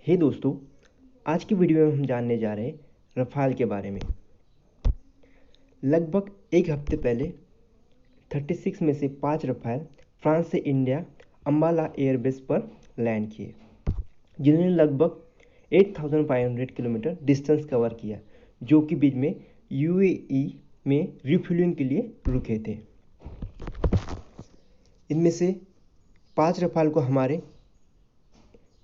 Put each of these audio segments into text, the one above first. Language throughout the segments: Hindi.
हे दोस्तों, आज की वीडियो में हम जानने जा रहे हैं रफाल के बारे में। लगभग एक हफ्ते पहले 36 में से 5 रफाल फ्रांस से इंडिया अम्बाला एयरबेस पर लैंड किए, जिन्होंने लगभग 8500 किलोमीटर डिस्टेंस कवर किया, जो कि बीच में यूएई में रिफ्यूलिंग के लिए रुके थे। इनमें से 5 रफाल को हमारे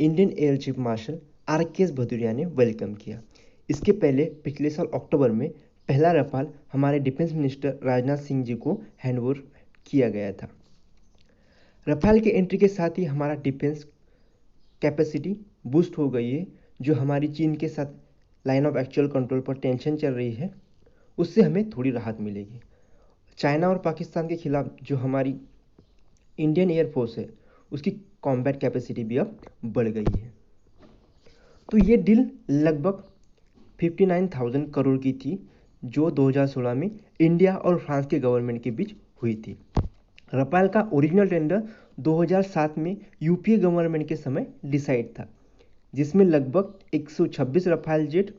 Indian air chief marshal R K S. Bhadauria ने वेलकम किया। इसके पहले पिछले साल अक्टूबर में पहला रफाल हमारे डिफेंस मिनिस्टर राजनाथ सिंह जी को हैंडओवर किया गया था। रफाल के एंट्री के साथ ही हमारा डिफेंस कैपेसिटी बूस्ट हो गई है। जो हमारी चीन के साथ लाइन ऑफ एक्चुअल कंट्रोल पर टेंशन चल रही है, उससे हमें थोड़ी राहत मिलेगी। चाइना और पाकिस्तान के खिलाफ जो हमारी इंडियन एयरफोर्स है, उसकी कॉम्बैट कैपेसिटी भी अब बढ़ गई है। तो ये डील लगभग 59,000 करोड़ की थी, जो 2016 में इंडिया और फ्रांस के गवर्नमेंट के बीच हुई थी। रफाल का ओरिजिनल टेंडर 2007 में यूपीए गवर्नमेंट के समय डिसाइड था, जिसमें लगभग 126 Rafale jet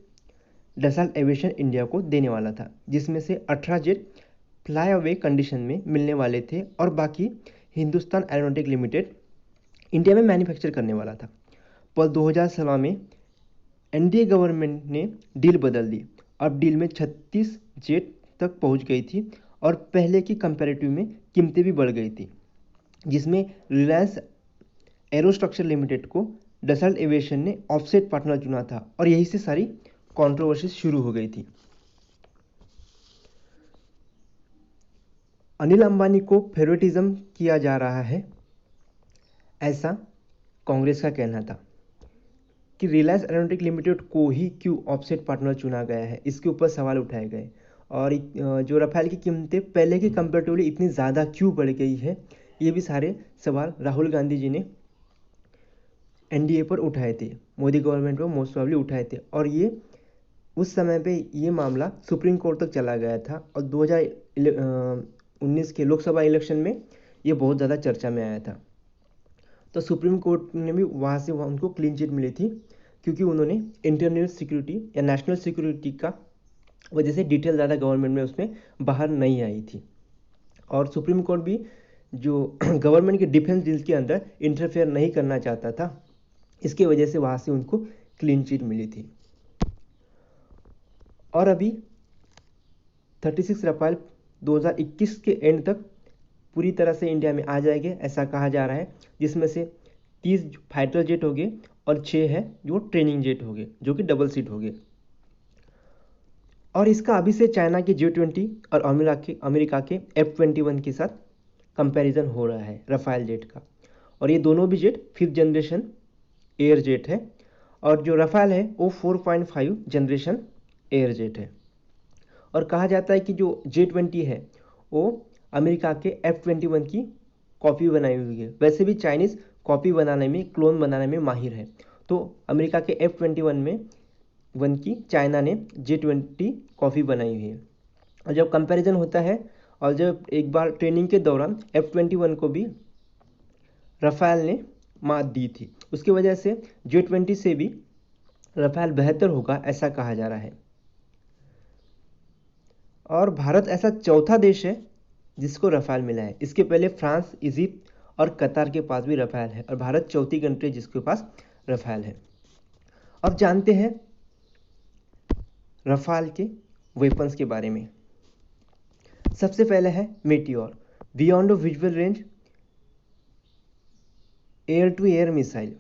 Dassault aviation India को देने वाला था, जिसमें से 18 जेट फ्लाई अवे कंडीशन में मिलने वाले थे और बाकी हिंदुस्तान एरोनॉटिक लिमिटेड इंडिया में मैन्युफैक्चर करने वाला था। पर 2016 में एनडीए गवर्नमेंट ने डील बदल दी। अब डील में 36 जेट तक पहुंच गई थी और पहले की कंपैरेटिव में कीमतें भी बढ़ गई थी, जिसमें रिलायंस एरोस्ट्रक्चर लिमिटेड को डसॉल्ट एविएशन ने ऑफसेट पार्टनर चुना था और यही से सारी कंट्रोवर्सी शुरू हो गई थी। अनिल अंबानी को फेवरेटिज्म किया जा रहा है, ऐसा कांग्रेस का कहना था कि रिलायंस एरोनॉटिक लिमिटेड को ही क्यों ऑफसेट पार्टनर चुना गया है। इसके ऊपर सवाल उठाए गए और जो रफाल की कीमतें पहले के कंपेरेटिवली इतनी ज़्यादा क्यों बढ़ गई है, ये भी सारे सवाल राहुल गांधी जी ने एनडीए पर उठाए थे, मोदी गवर्नमेंट पर मोस्ट प्रॉब्ली उठाए थे और ये उस समय पे ये मामला सुप्रीम कोर्ट तक चला गया था और 2019 के लोकसभा इलेक्शन में ये बहुत ज़्यादा चर्चा में आया था। तो सुप्रीम कोर्ट ने भी वहाँ से उनको क्लीन चिट मिली थी, क्योंकि उन्होंने इंटरनल सिक्योरिटी या नेशनल सिक्योरिटी का वजह से डिटेल ज़्यादा गवर्नमेंट में उसमें बाहर नहीं आई थी और सुप्रीम कोर्ट भी जो गवर्नमेंट के डिफेंस डील के अंदर इंटरफेयर नहीं करना चाहता था, इसके वजह से वहाँ से उनको क्लीन चिट मिली थी। और अभी 36 रफाल 2021 के एंड तक पूरी तरह से इंडिया में आ जाएंगे, ऐसा कहा जा रहा है, जिसमें से 30 फाइटर जेट हो गए और 6 है जो ट्रेनिंग जेट हो गए, जो कि डबल सीट हो गए। और इसका अभी से चाइना के J-20 और अमेरिका के F-21 के साथ कंपैरिजन हो रहा है रफाल जेट का। और ये दोनों भी jet 5th generation air jet है और जो रफाल है वो 4.5 जनरेशन एयर जेट है। और कहा जाता है कि जो J-20 है वो अमेरिका के F-21 की कॉपी बनाई हुई है। वैसे भी चाइनीज़ कॉपी बनाने में, क्लोन बनाने में माहिर है। तो अमेरिका के F-21 की चाइना ने J-20 कॉपी बनाई हुई है। और जब कंपैरिजन होता है और जब एक बार ट्रेनिंग के दौरान F-21 को भी रफाल ने मात दी थी, उसकी वजह से J-20 से भी रफाल बेहतर होगा, ऐसा कहा जा रहा है। और भारत ऐसा चौथा देश है जिसको रफाल मिला है। इसके पहले फ्रांस, इजिप्ट और कतार के पास भी रफाल है और भारत चौथी कंट्री जिसके पास रफाल है। अब जानते हैं रफाल के वेपन्स के बारे में। सबसे पहले है Meteor, beyond visual range air to air missile,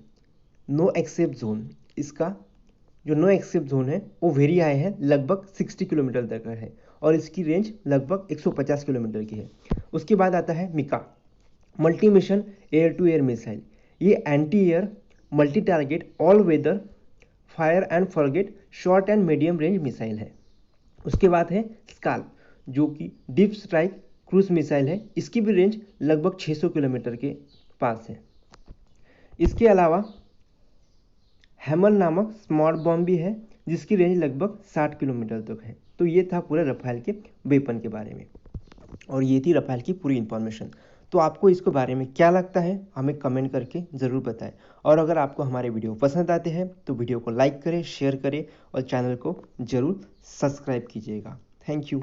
no except zone. इसका जो नो एक्सेप्ट जोन है वो वेरी हाई है, लगभग 60 किलोमीटर तक है और इसकी रेंज लगभग 150 किलोमीटर की है। उसके बाद आता है MICA, multi mission air to air missile. ये anti air multi target all weather fire and forget short and medium range missile है। उसके बाद है स्काल्प, जो कि डीप स्ट्राइक क्रूज मिसाइल है। इसकी भी रेंज लगभग 600 किलोमीटर के पास है। इसके अलावा हैमर नामक स्मार्ट बॉम्ब भी है, जिसकी रेंज लगभग 60 किलोमीटर तक है। तो ये था पूरे रफाल के वेपन के बारे में और ये थी रफाल की पूरी इंफॉर्मेशन। तो आपको इसके बारे में क्या लगता है हमें कमेंट करके ज़रूर बताएं। और अगर आपको हमारे वीडियो पसंद आते हैं तो वीडियो को लाइक करें, शेयर करें और चैनल को ज़रूर सब्सक्राइब कीजिएगा। Thank you.